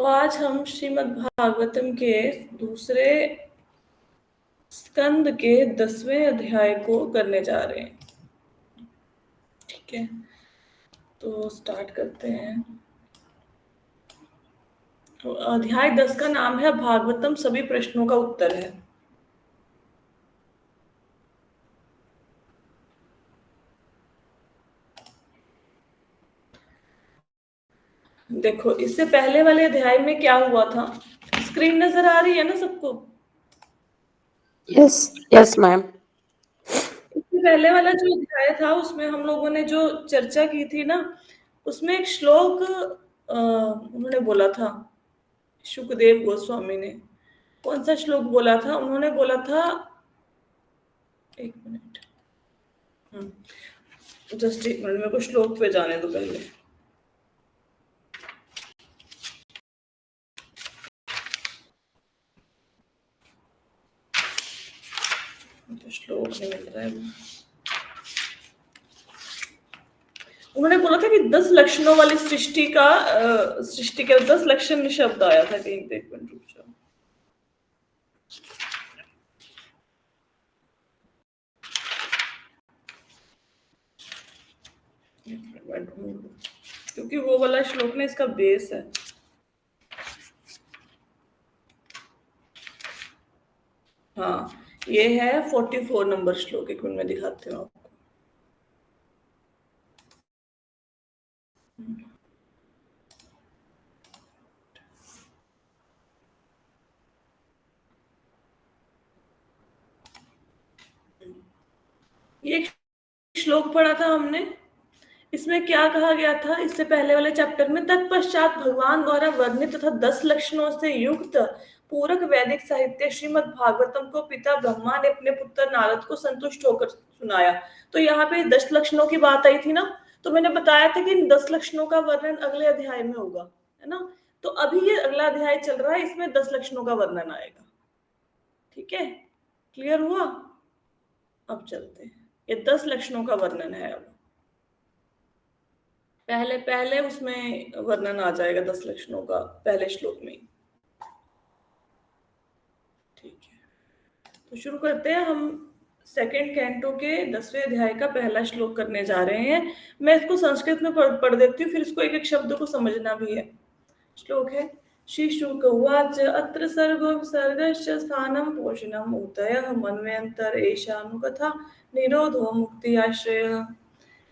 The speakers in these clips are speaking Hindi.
आज हम श्रीमद् भागवतम के दूसरे स्कंद के 10वें अध्याय को करने जा रहे हैं। ठीक है, तो स्टार्ट करते हैं। तो अध्याय 10 का नाम है भागवतम सभी प्रश्नों का उत्तर है। देखो, इससे पहले वाले अध्याय में क्या हुआ था? स्क्रीन नजर आ रही है ना सबको? Yes ma'am. इससे पहले वाला जो अध्याय था उसमें हम लोगों ने जो चर्चा की थी ना, उसमें एक श्लोक उन्होंने बोला था, शुकदेव गोस्वामी ने। कौन सा श्लोक बोला था? उन्होंने बोला था, एक मिनट, जस्ट एक मिनट, मेरे को श्लोक पे जाने दो पहले। तो श्लोक नहीं मिल रहा है। उन्होंने बोला था कि 10 लक्षणों वाली सृष्टि का सृष्टि के 10 लक्षण शब्द आया था कहीं पे। एक मिनट रुक जाओ। क्योंकि वो वाला श्लोक ना इसका बेस है। हाँ, ये है 44 नंबर श्लोक। एक मिनट में दिखाती हूँ आपको। ये एक श्लोक पढ़ा था हमने। इसमें क्या कहा गया था इससे पहले वाले चैप्टर में? तत्पश्चात भगवान द्वारा वर्णित तथा 10 लक्षणों से युक्त पूरक वैदिक साहित्य श्रीमद् भागवतम को पिता ब्रह्मा ने अपने पुत्र नारद को संतुष्ट होकर सुनाया। तो यहाँ पे 10 लक्षणों की बात आई थी ना, तो मैंने बताया था कि इन 10 लक्षणों का वर्णन अगले अध्याय में होगा, है ना? तो अभी ये अगला अध्याय चल रहा है, इसमें 10 लक्षणों का वर्णन आएगा। ठीक है, क्लियर हुआ? अब चलते हैं। ये 10 लक्षणों का वर्णन है। अब पहले पहले उसमें वर्णन आ जाएगा 10 लक्षणों का पहले श्लोक में। ठीक है, तो शुरू करते हैं। हम सेकंड कैंटो के 10वें अध्याय का पहला श्लोक करने जा रहे हैं। मैं इसको संस्कृत में पढ़ देती हूँ, फिर इसको एक एक शब्द को समझना भी है। श्लोक है, श्री शुक उवाच अत्र सर्गो विसर्गश्च स्थानं पोषणम् ऊतयः मन्वयन्तर एषानुकथा निरोधो मुक्ति आश्रयः।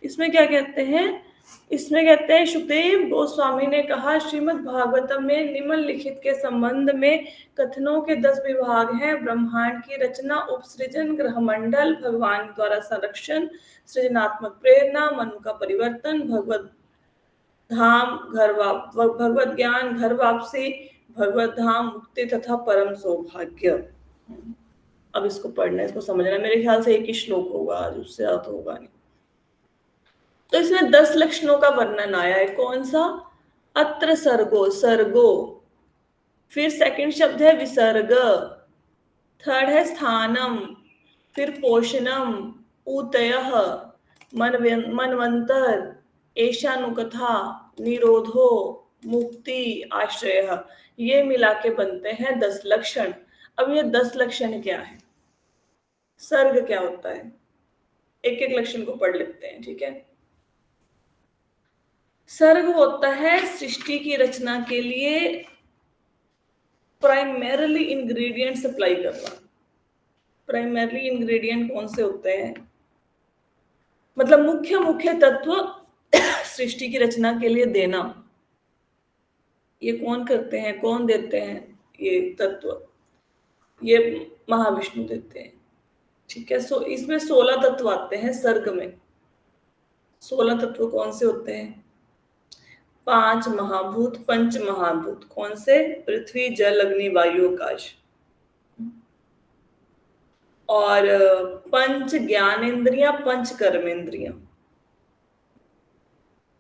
इसमें क्या कहते हैं? इसमें कहते हैं, शुकदेव गोस्वामी ने कहा, श्रीमद् भागवतम में निम्नलिखित के संबंध में कथनों के 10 विभाग हैं। ब्रह्मांड की रचना, उपसृजन, ग्रहमंडल, भगवान द्वारा संरक्षण, सृजनात्मक प्रेरणा, मन का परिवर्तन, भगवत धाम भगवत ज्ञान, घर वापसी, भगवत धाम, मुक्ति तथा परम सौभाग्य। अब इसको पढ़ना, इसको समझना। मेरे ख्याल से एक ही श्लोक होगा आज, उससे ज्यादा तो होगा नहीं। तो इसमें 10 लक्षणों का वर्णन आया है। कौन सा? अत्र सर्गो, सर्गो। फिर सेकंड शब्द है विसर्ग। थर्ड है स्थानम। फिर पोषणम, ऊतयः, मनवंतर, एशानुकथा, निरोधो, मुक्ति, आश्रय। ये मिला के बनते हैं 10 लक्षण। अब ये 10 लक्षण क्या है? सर्ग क्या होता है? एक एक लक्षण को पढ़ लेते हैं, ठीक है? सर्ग होता है सृष्टि की रचना के लिए प्राइमरीली इंग्रेडिएंट सप्लाई करना। प्राइमरीली इंग्रेडिएंट कौन से होते हैं? मतलब मुख्य मुख्य तत्व सृष्टि की रचना के लिए देना। ये कौन करते हैं, कौन देते हैं ये तत्व? ये महाविष्णु देते हैं। ठीक है, सो इसमें 16 तत्व आते हैं सर्ग में। 16 तत्व कौन से होते हैं? 5 महाभूत, पंच महाभूत। कौन से? पृथ्वी, जल, अग्नि, वायु, आकाश। और पंच ज्ञानेन्द्रियां, पंच कर्मेंद्रियां।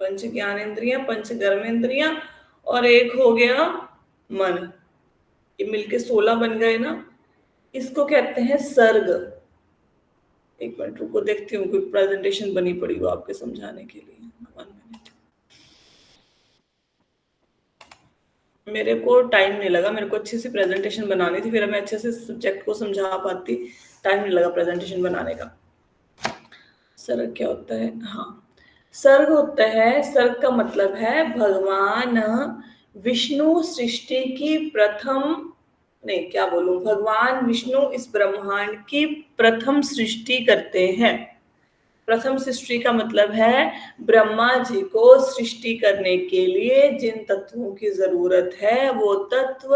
पंच ज्ञानेन्द्रियां, पंच कर्मेंद्रियां, और एक हो गया मन। ये मिलके 16 बन गए ना। इसको कहते हैं सर्ग। एक मिनट रुको, देखती हूँ कोई प्रेजेंटेशन बनी पड़ी हो आपके समझाने के लिए। 1 मिनट। मेरे को टाइम नहीं लगा, मेरे को अच्छी सी प्रेजेंटेशन बनानी थी, फिर मैं अच्छे से सब्जेक्ट को समझा पाती, टाइम नहीं लगा प्रेजेंटेशन बनाने का। सर्ग क्या होता है? हाँ, सर्ग होता है, सर्ग का मतलब है भगवान विष्णु सृष्टि की प्रथम, नहीं क्या बोलूं, भगवान विष्णु इस ब्रह्मांड की प्रथम सृष्टि करते हैं। प्रथम सृष्टि का मतलब है ब्रह्मा जी को सृष्टि करने के लिए जिन तत्वों की जरूरत है वो तत्व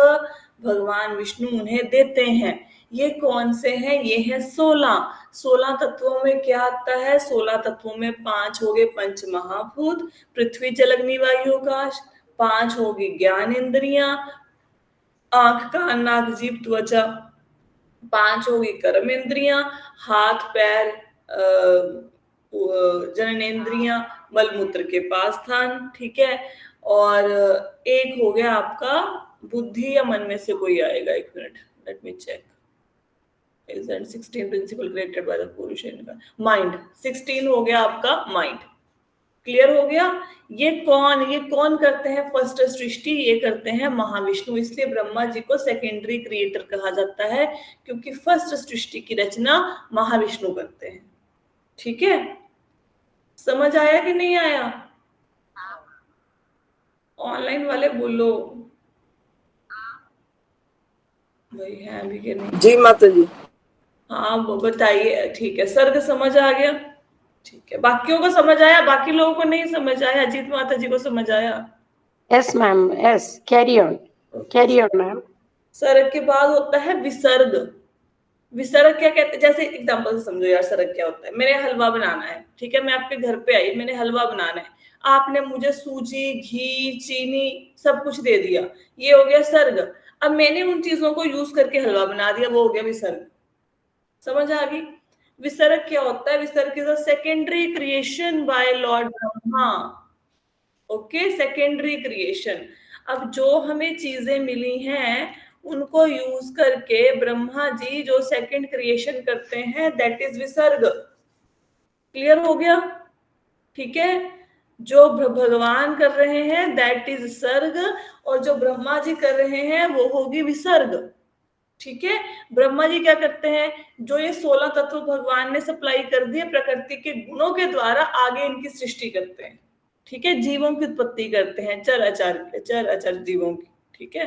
भगवान विष्णु उन्हें देते हैं। ये कौन से हैं? ये हैं 16। 16 तत्वों में क्या आता है? 16 तत्वों में 5 हो गए पंच महाभूत, पृथ्वी जल अग्नि वायु आकाश, 5 होगी ज्ञान इंद्रियां, आंख कान नाक जीभ त्वचा, 5 होगी कर्म इंद्रियां, हाथ पैर जननेन्द्रियां, मलमूत्र के पास स्थान, ठीक है। और एक हो गया आपका बुद्धि या मन में से कोई आएगा, एक minute, let me check. is and 16 principle created by the Purusha mind, 16 हो गया आपका माइंड। क्लियर हो गया? ये कौन करते हैं फर्स्ट सृष्टि? ये करते हैं महाविष्णु, इसलिए ब्रह्मा जी को सेकेंडरी क्रिएटर कहा जाता है, क्योंकि फर्स्ट सृष्टि की रचना महाविष्णु करते हैं। ठीक है, समझ आया कि नहीं आया? ऑनलाइन वाले बोलो भाई, है अभी के नहीं? जी माता जी। हाँ वो बताइए, ठीक है, सर्ग समझ आ गया? ठीक है, बाकियों को समझ आया? बाकी लोगों को नहीं समझ आया? अजीत माता जी को समझ आया? Yes ma'am, yes, carry on ma'am. सर्ग के बाद होता है विसर्ग। विसर्ग क्या कहते हैं? जैसे एग्जांपल से समझो यार, सर्ग क्या होता है। मैंने हलवा बनाना है, ठीक है, मैं आपके घर पे आई, मैंने हलवा बनाना है, आपने मुझे सूजी घी चीनी सब कुछ दे दिया, ये हो गया सर्ग। अब मैंने उन चीजों को यूज करके हलवा बना दिया, वो हो गया विसर्ग। समझ आ गई? विसर्ग क्या होता है? विसर्ग is a secondary creation bye Lord Brahma. Okay, secondary creation. अब जो हमें चीजें मिली हैं उनको यूज करके ब्रह्मा जी जो सेकंड क्रिएशन करते हैं, दैट इज विसर्ग। क्लियर हो गया? ठीक है, जो भगवान कर रहे हैं दैट इज सर्ग, और जो ब्रह्मा जी कर रहे हैं वो होगी विसर्ग। ठीक है, ब्रह्मा जी क्या करते हैं? जो ये 16 तत्व भगवान ने सप्लाई कर दिए प्रकृति के गुणों के द्वारा, आगे इनकी सृष्टि करते हैं। ठीक है, जीवों की उत्पत्ति करते हैं, चर अचर जीवों की। ठीक है,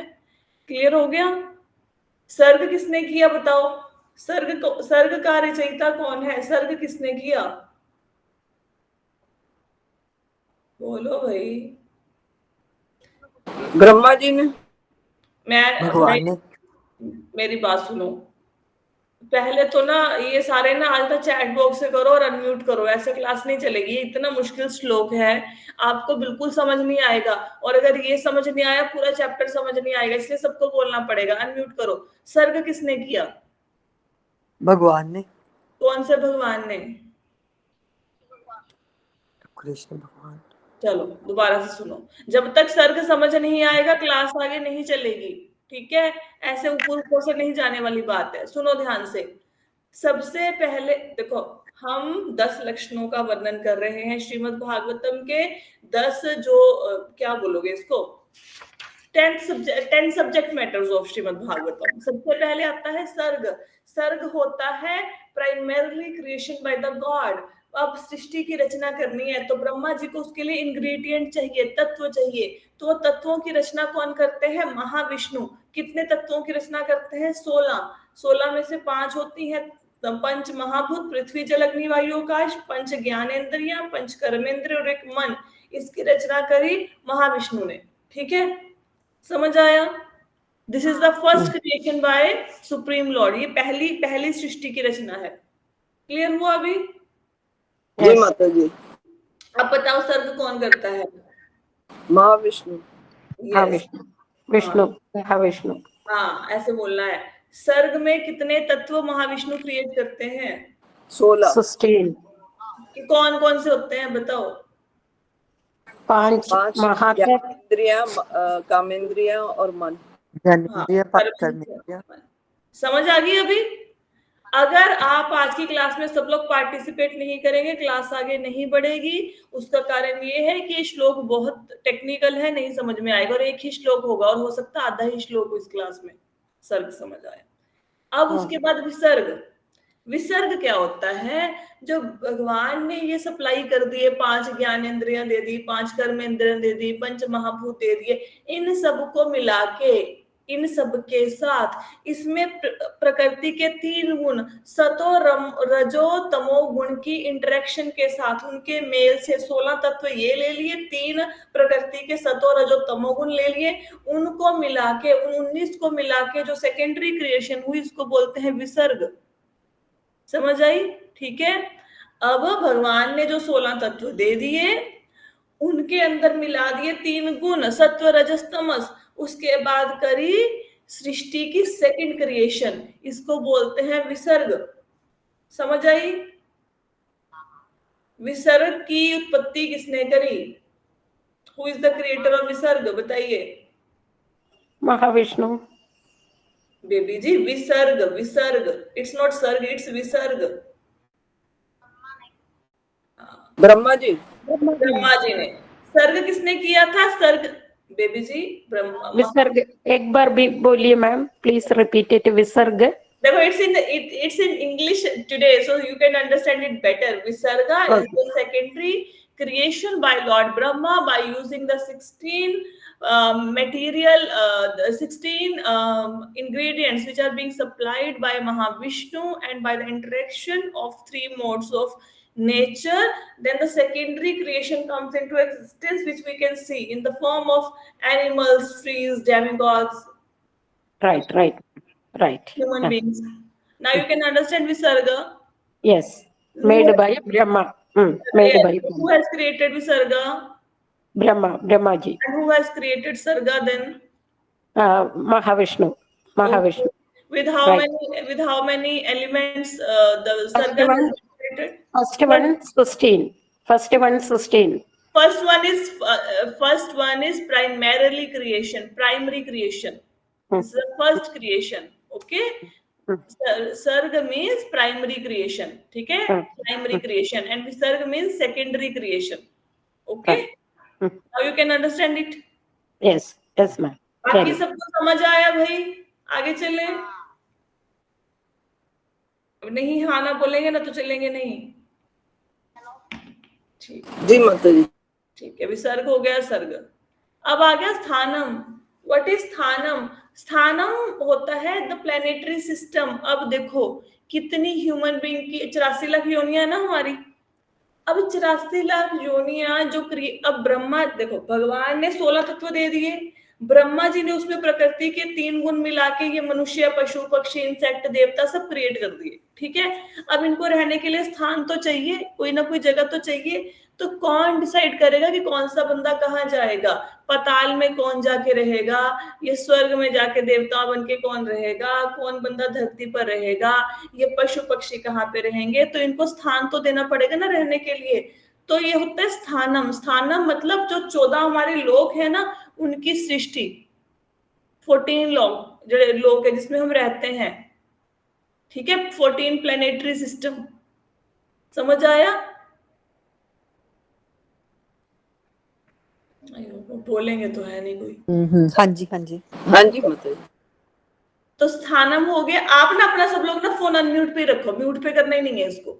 क्लियर हो गया? सर्ग किसने किया बताओ? सर्ग का रचयिता कौन है? सर्ग किसने किया? बोलो भाई। ब्रह्मा जी ने। भगवान ने। मेरी बात सुनो, पहले तो ना ये सारे ना आज तक चैट बॉक्स से करो और अनम्यूट करो, ऐसे क्लास नहीं चलेगी। ये इतना मुश्किल श्लोक है, आपको बिल्कुल समझ नहीं आएगा, और अगर ये समझ नहीं आया पूरा चैप्टर समझ नहीं आएगा, इसलिए सबको बोलना पड़ेगा। अनम्यूट करो। सर्ग किसने किया? भगवान ने। कौन से भगवान ने? कृष्ण भगवान। चलो दोबारा से सुनो, जब तक सर्ग समझ नहीं आएगा क्लास आगे नहीं चलेगी। ठीक है, ऐसे ऊपर ऊपर से नहीं जाने वाली बात है, सुनो ध्यान से। सबसे पहले देखो, हम 10 लक्षणों का वर्णन कर रहे हैं श्रीमद् भागवतम के। 10 जो क्या बोलोगे इसको, 10 subject matters of Shrimad Bhagavatam. सबसे पहले आता है सर्ग। सर्ग होता है primarily creation by the God. अब सृष्टि की रचना करनी है तो ब्रह्मा जी को उसके लिए इंग्रेडिएंट चाहिए, तत्व चाहिए। तो तत्वों की रचना कौन करते हैं? महाविष्णु। कितने तत्वों की रचना करते हैं? 16। 16 में से 5 होती है पंच महाभूत, पृथ्वी जल अग्नि वायु आकाश, पंच ज्ञानेन्द्रियां, पंच कर्मेंद्रिय और एक मन। इसकी रचना करी महाविष्णु ने। ठीक है, समझ आया? This is the first creation bye supreme Lord. ये पहली सृष्टि की रचना है। क्लियर हुआ अभी? जी माता जी। अब बताओ सर्ग कौन करता है? महाविष्णु। विष्णु, महाविष्णु। हाँ, ऐसे बोलना है। सर्ग में कितने तत्व महाविष्णु क्रिएट करते हैं? 16। 16। कौन कौन से होते हैं बताओ? 5 महातत्व, इंद्रियां, कामेंद्रियां और मन। हाँ, समझ आ गई अभी? अगर आप आज की क्लास में सब लोग पार्टिसिपेट नहीं करेंगे, क्लास आगे नहीं बढ़ेगी। उसका कारण ये है कि श्लोक बहुत टेक्निकल है, नहीं समझ में आएगा, और एक ही श्लोक होगा और हो सकता है आधा ही श्लोक हो इस क्लास में, सर्ग समझ आए। अब उसके बाद विसर्ग। विसर्ग क्या होता है? जो भगवान ने ये सप्लाई कर दिए, 5 ज्ञानेंद्रियां दे दी, 5 कर्मेंद्रियां दे दी, पंच महाभूत दे दिए, इन सबको मिला के, इन सब के साथ इसमें प्रकृति के 3 गुण सतो रजो तमो गुण की इंटरेक्शन के साथ, उनके मेल से 16 तत्व ये ले लिए, 3 प्रकृति के सतो रजो तमो गुण ले लिए, उनको मिला के, 19 को मिला के जो सेकेंडरी क्रिएशन हुई, इसको बोलते हैं विसर्ग। समझ आई? ठीक है। अब भगवान ने जो 16 तत्व दे दिए, उनके अंदर मिला दिए 3 गुण सत्व रजस तमस, उसके बाद करी सृष्टि की सेकंड क्रिएशन, इसको बोलते हैं विसर्ग। समझ आई? विसर्ग की उत्पत्ति किसने करी? Who is the creator of विसर्ग? बताइए। महाविष्णु। बेबी जी, विसर्ग, विसर्ग, इट्स नॉट सर्ग, इट्स विसर्ग। ब्रह्मा जी। ब्रह्मा जी ने। सर्ग किसने किया था? सर्ग बेबी जी ब्रह्मा। विसर्ग एक बार भी बोलिए मैम, प्लीज रिपीट इट। विसर्ग देखो, it's in English today, so you can understand it better. Visarga is the secondary creation by Lord Brahma by using the 16 the 16 ingredients which are being supplied by Mahavishnu, and by the interaction of 3 modes of nature, then the secondary creation comes into existence, which we can see in the form of animals, trees, demigods, right. human beings. Now you can understand Visarga. Yes, made by Brahma. Made Yes. by Who has created Visarga? Brahma ji. And who has created Sarga then? Mahavishnu. With how many elements the Sarga has created? First one 16. First one is primarily creation, primary creation. This is the first creation. Okay. Sarga means primary creation. ठीक है? Primary creation, and Visarga means secondary creation. Okay. Now you can understand it. Yes ma'am. बाकी सबको समझ आया भाई? आगे चले। अब नहीं हाँ ना बोलेंगे ना तो चलेंगे नहीं। ठीक जी माता जी। ठीक है, विसर्ग हो गया, सर्ग। अब आ गया स्थानम। What is स्थानम? स्थानम होता है द प्लेनेटरी सिस्टम। अब देखो कितनी ह्यूमन बीइंग की 84 लाख योनियां ना हमारी। अब 84 लाख योनियां जो अब ब्रह्मा, देखो भगवान ने 16 तत्व दे दिए, ब्रह्मा जी ने उसमें प्रकृति के 3 गुण मिला के ये मनुष्य, पशु, पक्षी, इंसेक्ट, देवता सब क्रिएट कर दिए। ठीक है। अब इनको रहने के लिए स्थान तो चाहिए, कोई ना कोई जगह तो चाहिए। तो कौन डिसाइड करेगा कि कौन सा बंदा कहाँ जाएगा? पाताल में कौन जाके रहेगा? ये स्वर्ग में जाके देवता बन के कौन रहेगा? कौन बंदा धरती पर रहेगा? ये पशु पक्षी कहाँ पे रहेंगे? तो इनको स्थान तो देना पड़ेगा ना रहने के लिए। तो ये होता है स्थानम। स्थानम मतलब जो 14 हमारे लोक है ना, उनकी सृष्टि। 14 लोक है जिसमें हम रहते हैं। ठीक है। 14 प्लेनेटरी सिस्टम। समझ आया? बोलेंगे तो है नहीं कोई। हाँ जी माता जी। तो स्थानम हो गया। आप ना अपना सब लोग ना फोन अनम्यूट पे रखो, म्यूट पे करना ही नहीं है इसको।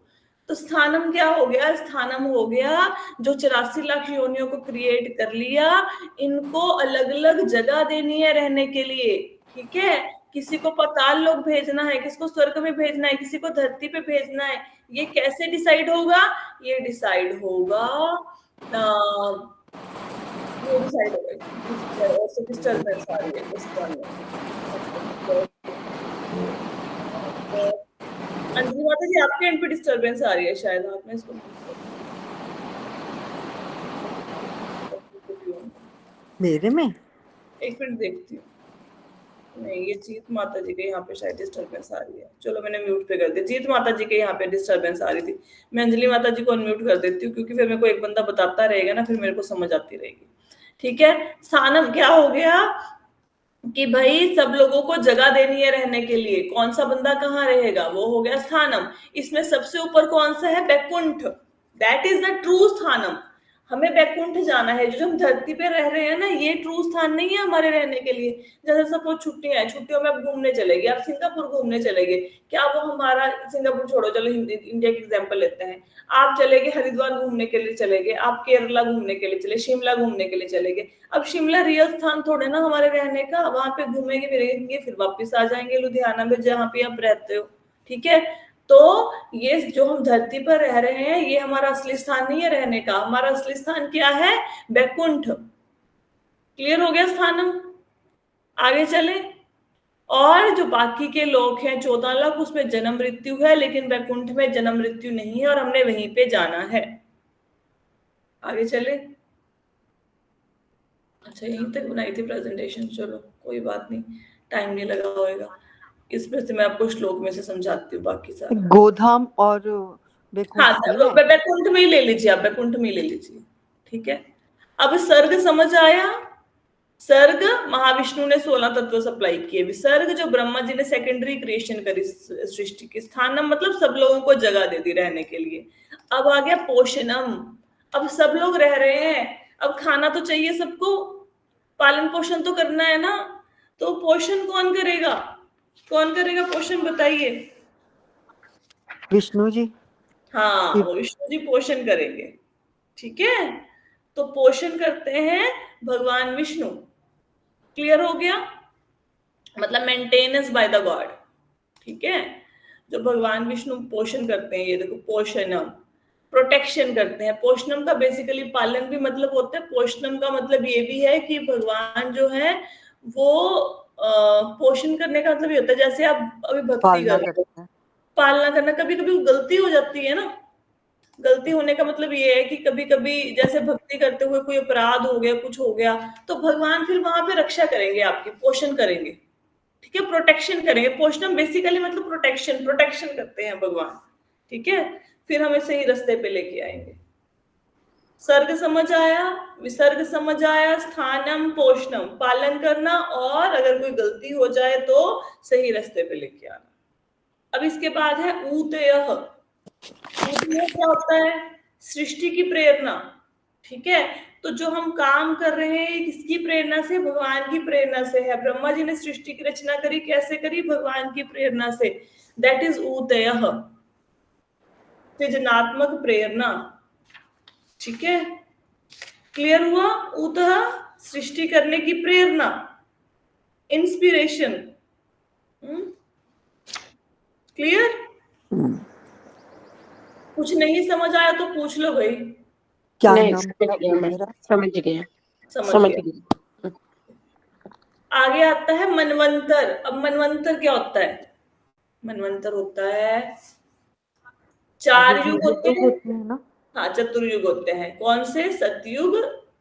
तो स्थानम क्या हो गया? स्थानम हो गया जो 84 लाख योनियों को क्रिएट कर लिया, इनको अलग अलग जगह देनी है रहने के लिए। ठीक है। किसी को पाताल लोक भेजना है, किसी को स्वर्ग में भेजना है, किसी को धरती पे भेजना है। ये कैसे डिसाइड होगा? ये डिसाइड होगा डिस्टर्बेंस आ रही है। अंजलि माता जी, आपके एंड पे डिस्टर्बेंस आ रही है शायद, आपने इसको मेरे में एक मिनट देखती हूँ। नहीं, ये जीत माता जी के यहाँ पे शायद डिस्टर्बेंस आ रही है। चलो मैंने म्यूट पे कर दी। जीत माता जी के यहाँ पे डिस्टर्बेंस आ रही थी। मैं अंजलि माता जी को अनम्यूट कर देती हूँ, क्योंकि फिर मेरे को एक बंदा बताता रहेगा ना, फिर मेरे को समझ आती रहेगी। ठीक है। स्थानम क्या हो गया? कि भाई सब लोगों को जगह देनी है रहने के लिए, कौन सा बंदा कहाँ रहेगा, वो हो गया स्थानम। इसमें सबसे ऊपर कौन सा है, Baikunth, that is the true स्थानम। हमें बैकुंठ जाना है, जो हम धरती पे रह रहे हैं ना, ये ट्रू स्थान नहीं है हमारे रहने के लिए। जैसे सपोज छुट्टियां हैं, छुट्टियों में आप घूमने चले गए, आप सिंगापुर घूमने चले गए, क्या वो हमारा, सिंगापुर छोड़ो, चलो इंडिया की एग्जाम्पल लेते हैं, आप चले गए हरिद्वार घूमने के लिए चले गए, आप केरला घूमने के लिए चले, शिमला घूमने के लिए चले गए। अब शिमला रियल स्थान थोड़े ना हमारे रहने का, वहां पे घूमेंगे फिरेंगे फिर वापस आ जाएंगे लुधियाना में जहाँ पे आप रहते हो, ठीक है। तो ये जो हम धरती पर रह रहे हैं, ये हमारा असली स्थान नहीं है रहने का। हमारा असली स्थान क्या है, बैकुंठ। क्लियर हो गया स्थानम। आगे चले। और जो बाकी के लोग हैं 14 लाख, उसमें जन्म मृत्यु है, लेकिन बैकुंठ में जन्म मृत्यु नहीं है और हमने वहीं पे जाना है। आगे चले। अच्छा, यहीं तक बनाई थी प्रेजेंटेशन, चलो कोई बात नहीं, टाइम नहीं लगा होगा। इसमें से मैं आपको श्लोक में से समझाती हूँ बाकी सारा। गोधाम और बैकुंठ हाँ, नहीं है। बैकुंठ में ही ले लीजिए आप, बैकुंठ में ही ले लीजिए, ठीक है। अब सर्ग समझ आया। सर्ग महाविष्णु ने 16 तत्व सप्लाई किए। विसर्ग जो ब्रह्मा जी ने सेकेंडरी क्रिएशन करी सृष्टि की। स्थानम मतलब सब लोगों को जगह दे दी रहने के लिए। अब आ गया पोषणम। अब सब लोग रह रहे हैं, अब खाना तो चाहिए सबको, पालन पोषण तो करना है ना, तो पोषण कौन करेगा, कौन करेगा पोषण, बताइए। विष्णु जी। हाँ, वो विष्णु जी पोषण करेंगे, ठीक है। तो पोषण करते हैं भगवान विष्णु। क्लियर हो गया, मतलब मेंटेनेंस बाय द गॉड, ठीक है। जो भगवान विष्णु पोषण करते हैं, ये देखो पोषणम, प्रोटेक्शन करते हैं। पोषणम का बेसिकली पालन भी मतलब होता है। पोषणम का मतलब ये भी है कि भगवान जो है वो पोषण करने का मतलब ये होता है, जैसे आप अभी भक्ति पालना कर रहे हो, करते हैं। पालना करना। कभी कभी गलती हो जाती है ना, गलती होने का मतलब ये है कि कभी कभी जैसे भक्ति करते हुए कोई अपराध हो गया, कुछ हो गया, तो भगवान फिर वहां पे रक्षा करेंगे, आपकी पोषण करेंगे, ठीक है, प्रोटेक्शन करेंगे। पोषण बेसिकली मतलब प्रोटेक्शन, प्रोटेक्शन करते हैं भगवान, ठीक है। फिर हमें सही रास्ते पे लेके आएंगे। सर्ग समझ आया, विसर्ग समझ आया, स्थानम पोषणम पालन करना, और अगर कोई गलती हो जाए तो सही रास्ते पे लेके आना। अब इसके बाद है ऊतयः। ऊतयः क्या होता है, सृष्टि की प्रेरणा, ठीक है। तो जो हम काम कर रहे हैं किसकी प्रेरणा से, भगवान की प्रेरणा से है। ब्रह्मा जी ने सृष्टि की रचना करी, कैसे करी, भगवान की प्रेरणा से, दैट इज ऊतयः, सृजनात्मक प्रेरणा, ठीक है। क्लियर हुआ, ऊतः सृष्टि करने की प्रेरणा, इंस्पिरेशन। क्लियर, कुछ नहीं समझ आया तो पूछ लो भाई। क्या नहीं, नाम समझ गया मैं, मेरा? समझ गया, समझ समझ गया। गया। आगे आता है मनवंतर। अब मनवंतर क्या होता है, मनवंतर होता है, ये 4 जो युग होते युग हैं। होते हैं ना। हाँ, चतुर्युग होते हैं। कौन से, सतयुग,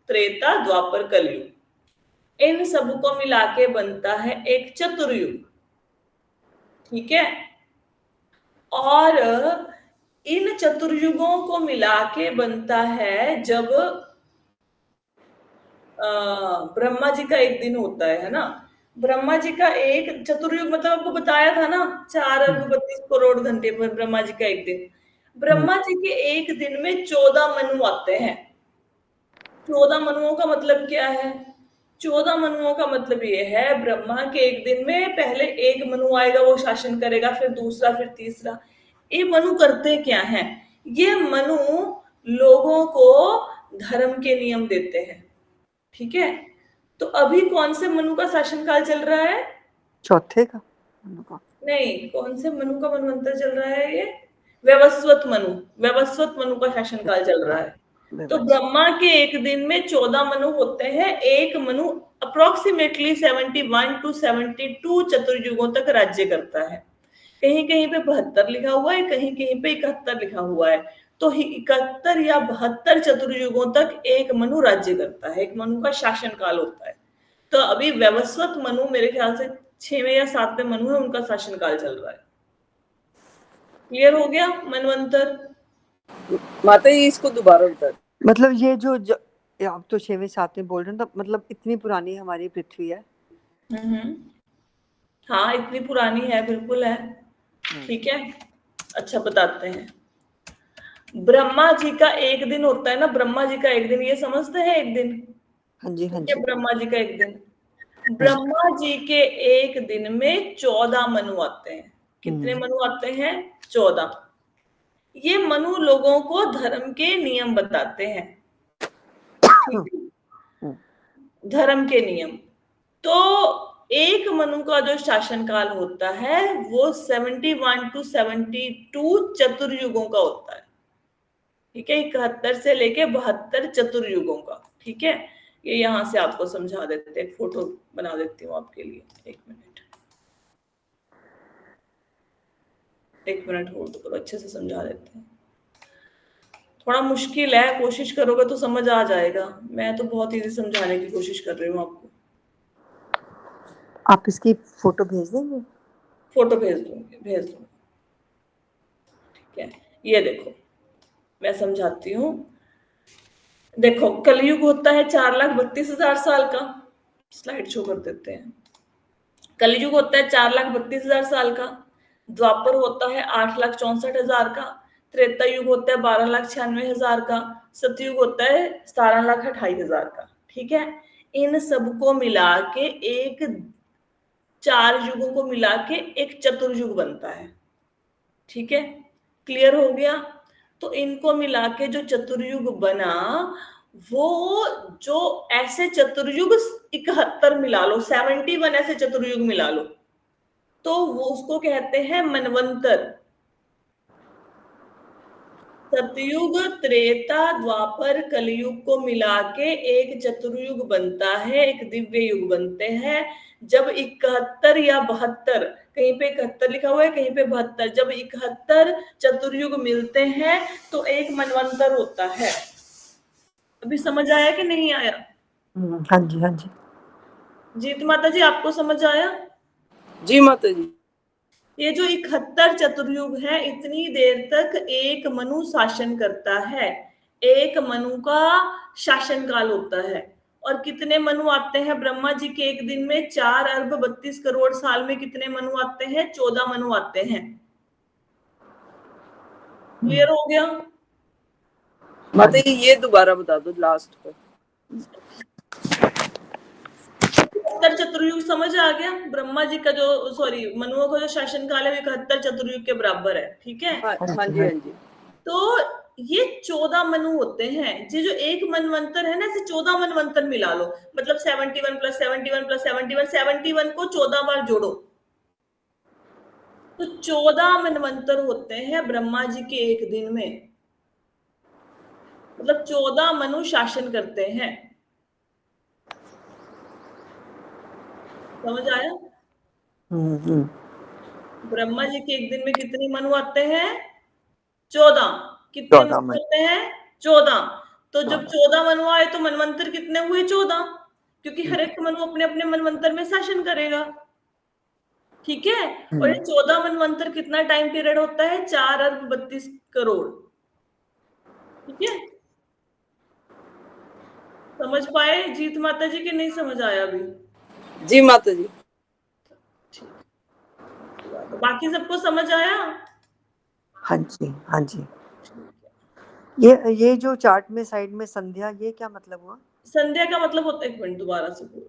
त्रेता, द्वापर, कलयुग। इन सबको मिला के बनता है एक चतुर्युग, ठीक है। और इन चतुर्युगों को मिला के बनता है जब ब्रह्मा जी का एक दिन होता है ना। ब्रह्मा जी का एक चतुर्युग मतलब आपको बताया था ना, 4 अरब 32 करोड़ घंटे पर ब्रह्मा जी का एक दिन। ब्रह्मा जी के एक दिन में 14 मनु आते हैं। 14 मनुओं का मतलब क्या है, 14 मनुओं का मतलब ये है, ब्रह्मा के एक दिन में पहले एक मनु आएगा, वो शासन करेगा, फिर दूसरा, फिर तीसरा। ये मनु करते क्या है, ये मनु लोगों को धर्म के नियम देते हैं, ठीक है। तो अभी कौन से मनु का शासनकाल चल रहा है, चौथे का। नहीं, कौन से मनु का मनवंतर चल रहा है, ये व्यवस्वत मनु, व्यवस्वत मनु का शासनकाल चल रहा है। तो ब्रह्मा के एक दिन में 14 मनु होते हैं। एक मनु अप्रोक्सीमेटली 71 टू 72 चतुर्युगों तक राज्य करता है। कहीं कहीं पे 72 लिखा हुआ है, कहीं कहीं पे 71 लिखा हुआ है। तो 71 या 72 चतुर्युगों तक एक मनु राज्य करता है, एक मनु का शासन काल होता है। तो अभी व्यवस्वत मनु मेरे ख्याल से 6वें या 7वें मनु है, उनका शासन काल चल रहा है। क्लियर हो गया मनवंतर। माता जी इसको दोबारा बता। मतलब ये जो आप तो 6वें 7वें बोल रहे हैं, तो मतलब इतनी पुरानी हमारी पृथ्वी है। हाँ, इतनी पुरानी है, बिल्कुल है। ठीक है, अच्छा बताते हैं। ब्रह्मा जी का एक दिन होता है ना, ब्रह्मा जी का एक दिन, ये समझते हैं एक दिन? हाँ जी, हाँ ठीक है, जी। ब्रह्मा जी का एक दिन। ब्रह्मा जी के एक दिन में 14 मनु आते हैं। कितने मनु आते हैं? 14। ये मनु लोगों को धर्म के नियम बताते हैं। ठीक है? धर्म के नियम। तो एक मनु का जो शासनकाल होता है वो 71 to 72 चतुर्युगों का होता है। ठीक है, 71 से लेके 72 चतुर्युगों का। ठीक है, ये यहां से आपको समझा देते हैं, फोटो बना देती हूँ आपके लिए। एक मिनट होल्ड करो, अच्छे से समझा देते हैं। थोड़ा मुश्किल है, कोशिश करोगे तो समझ आ जाएगा। मैं तो बहुत इजी समझाने की कोशिश कर रही हूँ आपको। आप इसकी फोटो भेज देंगे? फोटो भेज दूंगी। ठीक है, ये देखो मैं समझाती हूँ। देखो, कलयुग होता है 4,32,000 साल का। स्लाइड शो कर देते हैं। कलयुग होता है 4,32,000 साल का। द्वापर होता है 8,64,000 का। त्रेता युग होता है 12,96,000 का। सतयुग होता है 17,28,000 का। ठीक है, इन सबको मिला के एक 4 युगों को मिला के एक चतुर्युग बनता है। ठीक है, क्लियर हो गया? तो इनको मिला के जो चतुर्युग बना, वो जो ऐसे चतुर्युग 71 मिला लो, 71 ऐसे चतुर्युग मिला लो, तो वो उसको कहते हैं मनवंतर। सतयुग, त्रेता, द्वापर, कलयुग को मिला के एक चतुर्युग बनता है, एक दिव्य युग बनते हैं। जब 71 या 72, कहीं पे 71 लिखा हुआ है, कहीं पे 72, जब 71 चतुर्युग मिलते हैं तो एक मनवंतर होता है। अभी समझ आया कि नहीं आया? हाँ जी, हाँ जी। जीत माता जी, आपको समझ आया? जी माता जी। ये जो 71 चतुर्युग है, इतनी देर तक एक मनु शासन करता है। एक मनु का शासनकाल होता है। और कितने मनु आते हैं ब्रह्मा जी के एक दिन में? 4 अरब 32 करोड़ साल में कितने मनु आते हैं? 14 मनु आते हैं। क्लियर हो गया? माता जी ये दोबारा बता दो लास्ट को। 71 चतुर्युग समझ आ गया? ब्रह्मा जी का जो, सॉरी, मनुओं का जो शासनकाल है 71 चतुर्युग के बराबर है। ठीक है, हाँ जी, हाँ जी। तो ये 14 मनु होते हैं। ये जो एक मनवंतर है ना, इसे 14 मनवंतर मिला लो, मतलब 71 प्लस 71 प्लस 71, 71 को 14 बार जोड़ो, तो 14 मनवंतर होते हैं ब्रह्मा जी के एक दिन में। मतलब 14 मनु शासन करते हैं। समझ आया? ब्रह्मा जी के एक दिन में कितने मनु आते हैं? 14। कितने मनु आते हैं? 14। तो जब 14 मनु आए तो मनवंतर कितने हुए? 14, क्योंकि हर एक मनु अपने अपने मनवंतर में शासन करेगा। ठीक है, और ये 14 मनवंतर कितना टाइम पीरियड होता है? 4 अरब 32 करोड़। ठीक है, समझ पाए जीत माता जी कि नहीं समझ आया अभी? जी माता जी। बाकी सबको समझ आया? हाँ जी, हाँ जी। ये जो चार्ट में साइड में संध्या, ये क्या मतलब हुआ? संध्या का मतलब होता है, एक मिनट दोबारा से बोलते हैं।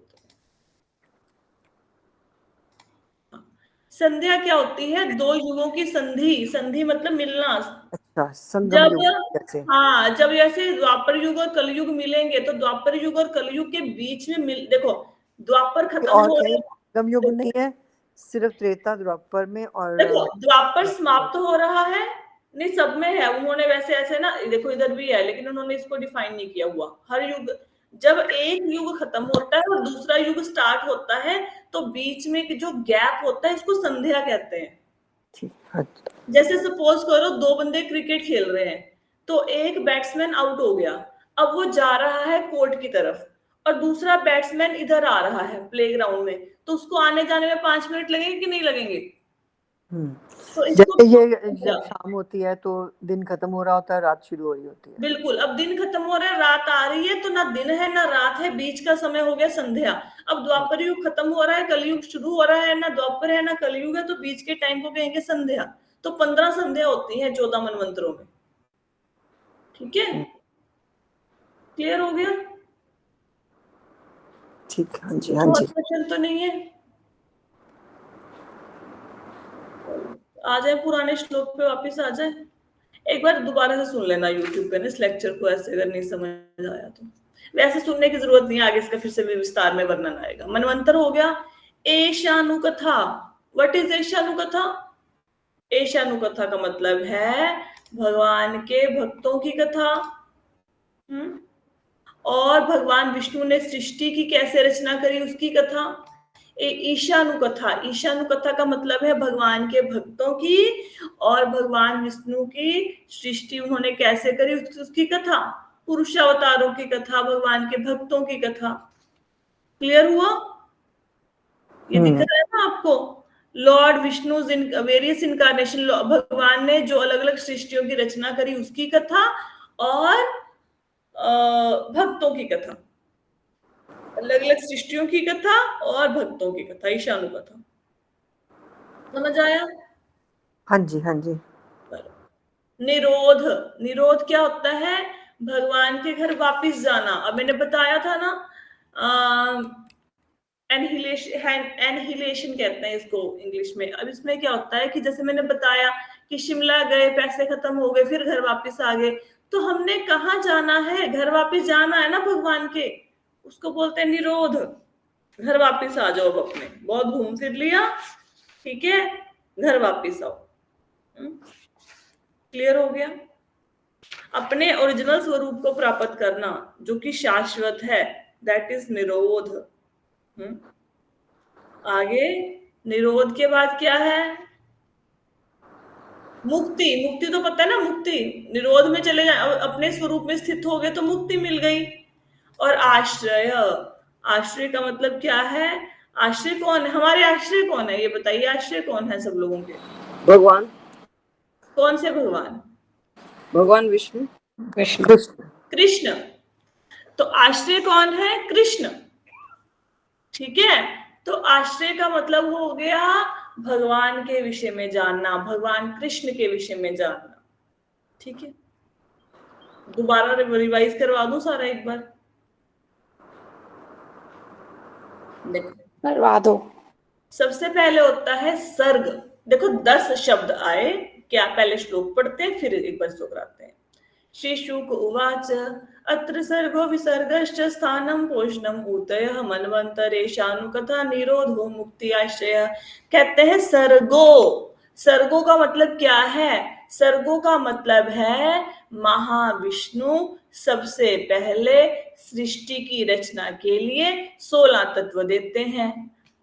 संध्या क्या होती है? दो युगों की संधि। संधि मतलब मिलना। अच्छा, संगम जब, युग जैसे। हाँ, जब ऐसे द्वापर युग और कलयुग मिलेंगे तो द्वापर युग और कलयुग के बीच में देखो, द्वापर खत्म और हो कहीं रहा संगम युग है। नहीं है, सिर्फ त्रेता द्वापर में। और देखो, द्वापर समाप्त हो रहा है, नहीं सब में है। उन्होंने वैसे ऐसे ना, देखो इधर भी है, लेकिन उन्होंने इसको डिफाइन नहीं किया हुआ। हर युग, जब एक युग खत्म होता है और दूसरा युग स्टार्ट होता है, तो बीच में जो गैप होता है इसको संध्या कहते हैं। ठीक, हाँ। जैसे सपोज करो, दो बंदे क्रिकेट खेल रहे हैं, तो एक बैट्समैन आउट हो गया, अब वो जा रहा है कोर्ट की तरफ, और दूसरा बैट्समैन इधर आ रहा है प्लेग्राउंड में, तो उसको आने जाने में 5 मिनट लगेंगे कि नहीं लगेंगे? तो इसको जैसे ये जब शाम होती है तो दिन खत्म हो रहा होता है, रात शुरू हो रही होती है। बिल्कुल, अब दिन खत्म हो रहा है, रात आ रही है, तो ना दिन है ना रात है, बीच का समय हो गया संध्या। अब द्वापर युग खत्म हो रहा है, कलयुग शुरू हो रहा है, ना द्वापर है ना कलयुग है, तो बीच के टाइम को कहेंगे संध्या। तो 15 संध्या होती है 14 मनवंतरों में। ठीक है, क्लियर हो गया? ठीक, हाँ जी, हाँ बहुत जी। क्वेश्चन तो नहीं है? आ जाए पुराने श्लोक पे वापस आ जाए, एक बार दोबारा से सुन लेना यूट्यूब पे ना इस लेक्चर को, ऐसे अगर नहीं समझ आया तो। वैसे सुनने की जरूरत नहीं है, आगे इसका फिर से विस्तार में वर्णन आएगा। मनवंतर हो गया। एशानुकथा, व्हाट इज एशानुकथा? एशानुकथा का मतलब है भगवान के भक्तों की कथा। और भगवान विष्णु ने सृष्टि की कैसे रचना करी उसकी कथा। ईशानुकथा, ईशानुकथा का मतलब है भगवान के भक्तों की और भगवान विष्णु की सृष्टि उन्होंने कैसे करी उसकी कथा। पुरुष अवतारों की कथा, भगवान के भक्तों की कथा। क्लियर हुआ? ये दिख रहा है ना आपको? लॉर्ड विष्णु वेरियस इनकारनेशन, भगवान ने जो अलग अलग सृष्टियों की रचना करी उसकी कथा और भक्तों की कथा, अलग अलग सृष्टियों की कथा और भक्तों की कथा, ईशानु कथा। समझ आया? हाँ जी, हाँ जी। निरोध, निरोध क्या होता है? भगवान के घर वापिस जाना। अब मैंने बताया था ना, एनहिलेशन कहते हैं इसको इंग्लिश में। अब इसमें क्या होता है कि जैसे मैंने बताया कि शिमला गए, पैसे खत्म हो गए, फिर घर वापस आ गए, तो हमने कहाँ जाना है? घर वापस जाना है ना भगवान के, उसको बोलते हैं निरोध। घर वापस आ जाओ, अब अपने बहुत घूम फिर लिया, ठीक है, घर वापस आओ। क्लियर हो गया? अपने ओरिजिनल स्वरूप को प्राप्त करना जो कि शाश्वत है, दैट इज निरोध। आगे निरोध के बाद क्या है? मुक्ति। मुक्ति तो पता है ना, मुक्ति। निरोध में चले जाए, अपने स्वरूप में स्थित हो गए तो मुक्ति मिल गई। और आश्रय, आश्रय का मतलब क्या है? आश्रय कौन है? हमारे आश्रय कौन है ये बताइए? आश्रय कौन है सब लोगों के? भगवान। कौन से भगवान? भगवान विष्णु। कृष्ण। कृष्ण। तो आश्रय कौन है? कृष्ण। ठीक है, तो आश्रय का मतलब हो गया भगवान के विषय में जानना, भगवान कृष्ण के विषय में जानना। ठीक है, दोबारा रिवाइज करवा दूं सारा एक बार? देखो, करवा दो। सबसे पहले होता है सर्ग। देखो 10 शब्द आए, क्या पहले श्लोक पढ़ते हैं फिर एक बार दोहराते हैं। श्री शुक उवाच अत्र सर्गो विसर्गश्च स्थानं पोषणम ऊतयः मन्वन्तरेशानुकथा निरोधो मुक्ति आश्रय। कहते हैं सर्गो। सर्गो का मतलब क्या है? सर्गो का मतलब है महाविष्णु सबसे पहले सृष्टि की रचना के लिए 16 तत्व देते हैं।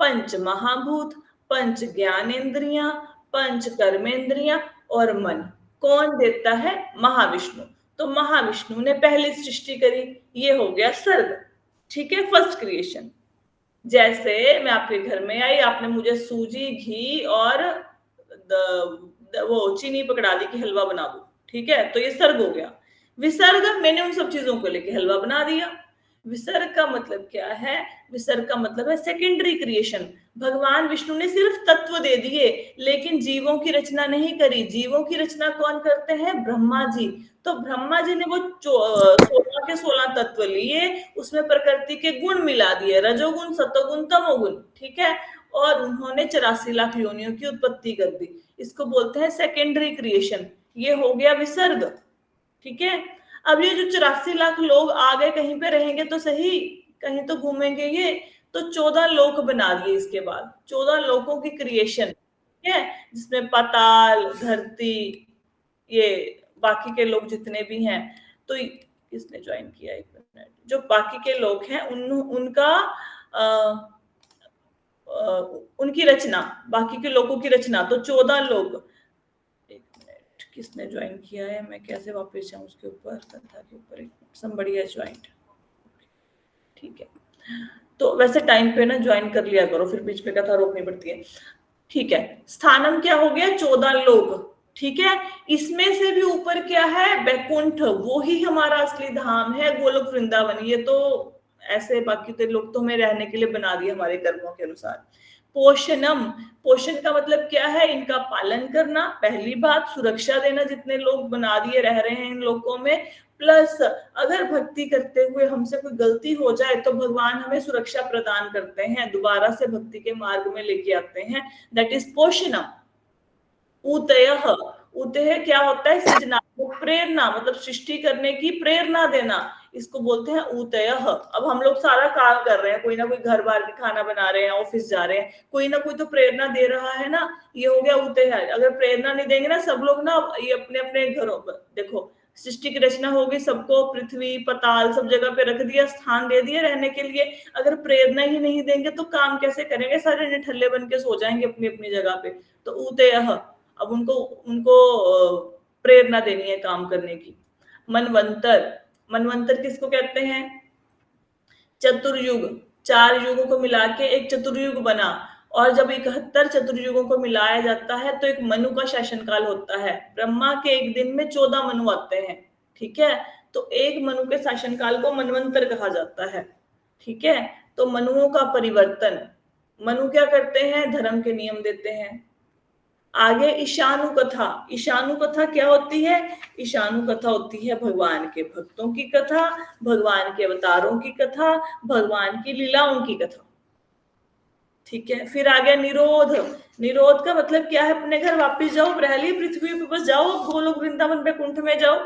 पंच महाभूत, पंच ज्ञानेन्द्रियां, पंच कर्मेंद्रियां और मन। कौन देता है? महाविष्णु। तो महाविष्णु ने पहली सृष्टि करी, ये हो गया सर्ग। ठीक है, फर्स्ट क्रिएशन। जैसे मैं आपके घर में आई, आपने मुझे सूजी, घी और वो चीनी पकड़ा दी कि हलवा बना दो, ठीक है, तो ये सर्ग हो गया। विसर्ग, मैंने उन सब चीजों को लेके हलवा बना दिया। विसर्ग का मतलब क्या है? विसर्ग का मतलब है सेकेंडरी क्रिएशन। भगवान विष्णु ने सिर्फ तत्व दे दिए, लेकिन जीवों की रचना नहीं करी। जीवों की रचना कौन करते हैं? ब्रह्मा जी। तो ब्रह्मा जी ने वो 16 के 16 तत्व लिए, उसमें प्रकृति के गुण मिला दिए, रजोगुण, सतोगुण, तमोगुण, ठीक है, और उन्होंने 84 लाख योनियों की उत्पत्ति कर दी। इसको बोलते हैं सेकेंडरी क्रिएशन। ये हो गया विसर्ग। ठीक है, अब ये जो 84 लाख लोग आ गए, कहीं पे रहेंगे तो सही, कहीं तो घूमेंगे ये, तो 14 लोक बना दिए इसके बाद, 14 लोकों की क्रिएशन। ठीक है, जिसमें पाताल, धरती, ये बाकी के लोग जितने भी हैं। तो किसने ज्वाइन किया? एक मिनट। जो बाकी के लोग हैं उनका उनकी रचना, बाकी के लोगों की रचना, तो 14 लोग। एक मिनट, किसने ज्वाइन किया है? मैं कैसे वापस जाऊं उसके ऊपर, कथा के ऊपर? somebody has joined। ठीक है, तो वैसे टाइम पे ना ज्वाइन कर लिया करो, फिर बीच में कथा रोकनी पड़ती है। ठीक है। स्थानम क्या हो गया, 14 लोग, ठीक है। इसमें से भी ऊपर क्या है, बैकुंठ, वो ही हमारा असली धाम है, गोलोक वृंदावन। ये तो ऐसे बाकी तो लोग तो हमें रहने के लिए बना दिए हमारे कर्मों के अनुसार। पोषणम, पोषण का मतलब क्या है, इनका पालन करना, पहली बात सुरक्षा देना, जितने लोग बना दिए रह रहे हैं इन लोगों में, प्लस अगर भक्ति करते हुए हमसे कोई गलती हो जाए तो भगवान हमें सुरक्षा प्रदान करते हैं, दोबारा से भक्ति के मार्ग में लेके आते हैं, दैट इज पोषणम। उतयः, उतय क्या होता है, सृजनात्मक प्रेरणा, मतलब सृष्टि करने की प्रेरणा देना, इसको बोलते हैं उतयः। अब हम लोग सारा काम कर रहे हैं, कोई ना कोई घर बार भी खाना बना रहे हैं, ऑफिस जा रहे हैं, कोई ना कोई तो प्रेरणा दे रहा है ना, ये हो गया उतय। अगर प्रेरणा नहीं देंगे ना सब लोग ना, ये अपने अपने घरों पर देखो, सृष्टि की रचना होगी, सबको पृथ्वी पताल सब जगह पे रख दिया, स्थान दे दिए रहने के लिए, अगर प्रेरणा ही नहीं देंगे तो काम कैसे करेंगे, सारे निठल्ले बन के सो जाएंगे अपनी अपनी जगह पे। तो उतयः, अब उनको उनको प्रेरणा देनी है काम करने की। मनवंतर, मनवंतर किसको कहते हैं, चतुर्युग, 4 युगों को मिला के एक चतुर्युग बना, और जब 71 चतुर्युगों को मिलाया जाता है तो एक मनु का शासनकाल होता है। ब्रह्मा के एक दिन में 14 मनु आते हैं, ठीक है। तो एक मनु के शासनकाल को मनवंतर कहा जाता है, ठीक है। तो मनुओं का परिवर्तन, मनु क्या करते हैं, धर्म के नियम देते हैं। आगे ईशानु कथा, ईशानु कथा क्या होती है, ईशानु कथा होती है भगवान के भक्तों की कथा, भगवान के अवतारों की कथा, भगवान की लीलाओं की कथा, ठीक है। फिर आ गया निरोध, निरोध का मतलब क्या है, अपने घर वापस जाओ, ब्रहली पृथ्वी पे बस जाओ, गोलोक वृंदावन बैकुंठ में जाओ।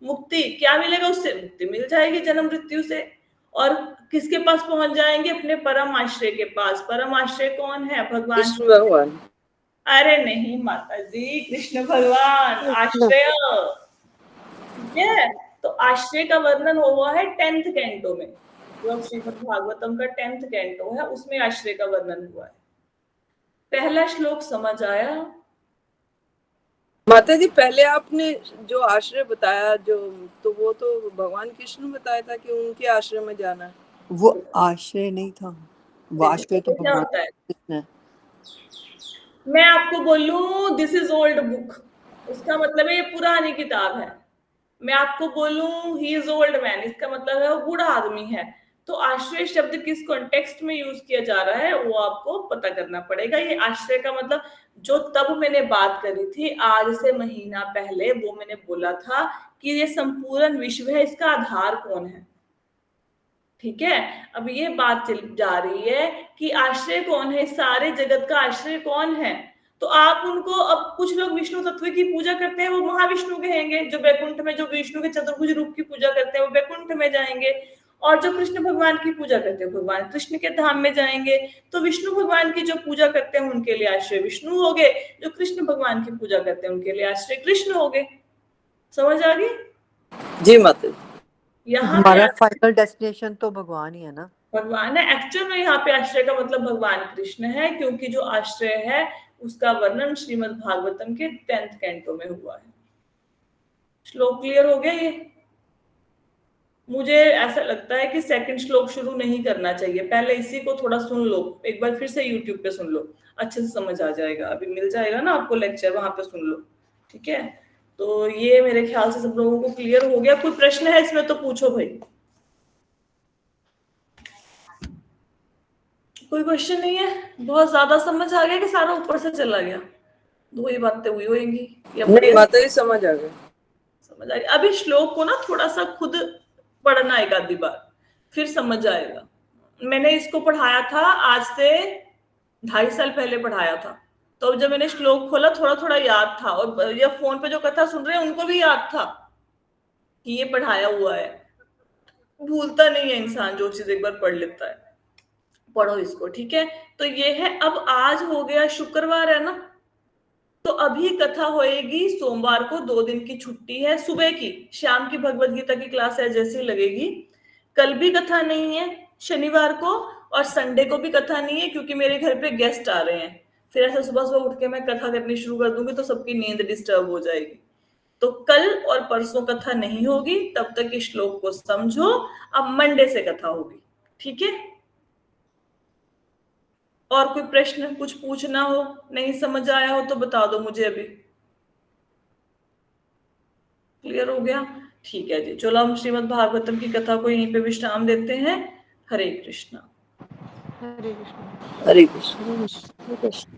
मुक्ति क्या मिलेगा उससे, मुक्ति मिल जाएगी जन्म मृत्यु से, और किसके पास पहुंच जाएंगे, अपने परम आश्रय के पास। परम आश्रय कौन है, भगवान कृष्ण भगवान। अरे नहीं माता जी, कृष्ण भगवान आश्रय, ठीक है। तो आश्रय का वर्णन हुआ है 10th कैंटो में, जो श्रीमद् भागवतम का 10th कैंटो है, उसमें आश्रय का वर्णन हुआ है। पहला श्लोक समझ आया? माता जी पहले आपने जो आश्रय बताया, जो तो वो तो भगवान कृष्ण बताया था कि उनके आश्रय में जाना है। वो आश्रय नहीं था, वो आश्रय तो क्या भगवान होता है, कृष्ण है। मैं आपको बोलूं दिस इज ओल्ड बुक, उसका मतलब है ये पुरानी किताब है। मैं आपको बोलूं ही इज ओल्ड मैन, इसका मतलब है वो बूढ़ा आदमी है। तो आश्रय शब्द किस कॉन्टेक्स्ट में यूज किया जा रहा है वो आपको पता करना पड़ेगा। ये आश्रय का मतलब, जो तब मैंने बात करी थी आज से महीना पहले, वो मैंने बोला था कि ये संपूर्ण विश्व है, इसका आधार कौन है, ठीक है। अब ये बात चल जा रही है कि आश्रय कौन है, सारे जगत का आश्रय कौन है। तो आप उनको, अब कुछ लोग विष्णु तत्व की पूजा करते हैं, वो महाविष्णु कहेंगे, जो बैकुंठ में, जो विष्णु के चतुर्भुज रूप की पूजा करते हैं वो बैकुंठ में जाएंगे, और जो कृष्ण भगवान की पूजा करते हैं भगवान कृष्ण के धाम में जाएंगे। तो विष्णु भगवान की जो पूजा करते हैं उनके लिए आश्रय विष्णु हो गए, जो कृष्ण भगवान की पूजा करते हैं उनके लिए आश्रय कृष्ण हो गए। समझ आ गई? जी माता जी। यहाँ हमारा फाइनल डेस्टिनेशन तो भगवान ही है ना, भगवान है। एक्चुअल में यहाँ पे आश्रय का मतलब भगवान कृष्ण है, क्योंकि जो आश्रय है उसका वर्णन श्रीमद् भागवतम के 10th कैंटो में हुआ है। श्लोक क्लियर हो गया? ये मुझे ऐसा लगता है कि सेकंड श्लोक शुरू नहीं करना चाहिए, पहले इसी को थोड़ा सुन लो, एक बार फिर से यूट्यूब पे सुन लो, अच्छे से समझ आ जाएगा। अभी मिल जाएगा ना आपको लेक्चर, वहां पे सुन लो, ठीक है। तो ये मेरे ख्याल से सब लोगों को क्लियर हो गया। कोई प्रश्न है इसमें तो पूछो भाई। कोई क्वेश्चन नहीं है? बहुत ज्यादा समझ आ गया कि सारा ऊपर से चला गया? दो ही बातें हुई होंगी या नहीं माता जी समझ आ गया, समझ आ गया। अभी श्लोक को ना थोड़ा सा खुद पढ़ना एक आधी बार, फिर समझ आएगा। मैंने इसको पढ़ाया था आज से 2.5 साल पहले पढ़ाया था, तो जब मैंने श्लोक खोला थोड़ा थोड़ा याद था, और ये फोन पे जो कथा सुन रहे हैं उनको भी याद था कि ये पढ़ाया हुआ है। भूलता नहीं है इंसान, जो चीज एक बार पढ़ लेता है। पढ़ो इसको, ठीक है। तो ये है, अब आज हो गया शुक्रवार है ना, तो अभी कथा होएगी सोमवार को, 2 दिन की छुट्टी है, सुबह की शाम की भगवत गीता की क्लास है जैसी लगेगी। कल भी कथा नहीं है शनिवार को, और संडे को भी कथा नहीं है, क्योंकि मेरे घर पे गेस्ट आ रहे हैं। फिर ऐसा सुबह सुबह उठ के मैं कथा करनी शुरू कर दूंगी तो सबकी नींद डिस्टर्ब हो जाएगी। तो कल और परसों कथा नहीं होगी, तब तक इस श्लोक को समझो। अब मंडे से कथा होगी, ठीक है। और कोई प्रश्न, कुछ पूछना हो, नहीं समझ आया हो तो बता दो मुझे अभी। क्लियर हो गया? ठीक है जी, चलो हम श्रीमद् भागवतम की कथा को यहीं पे विश्राम देते हैं। हरे कृष्णा। हरे कृष्ण। हरे कृष्ण। हरे कृष्ण।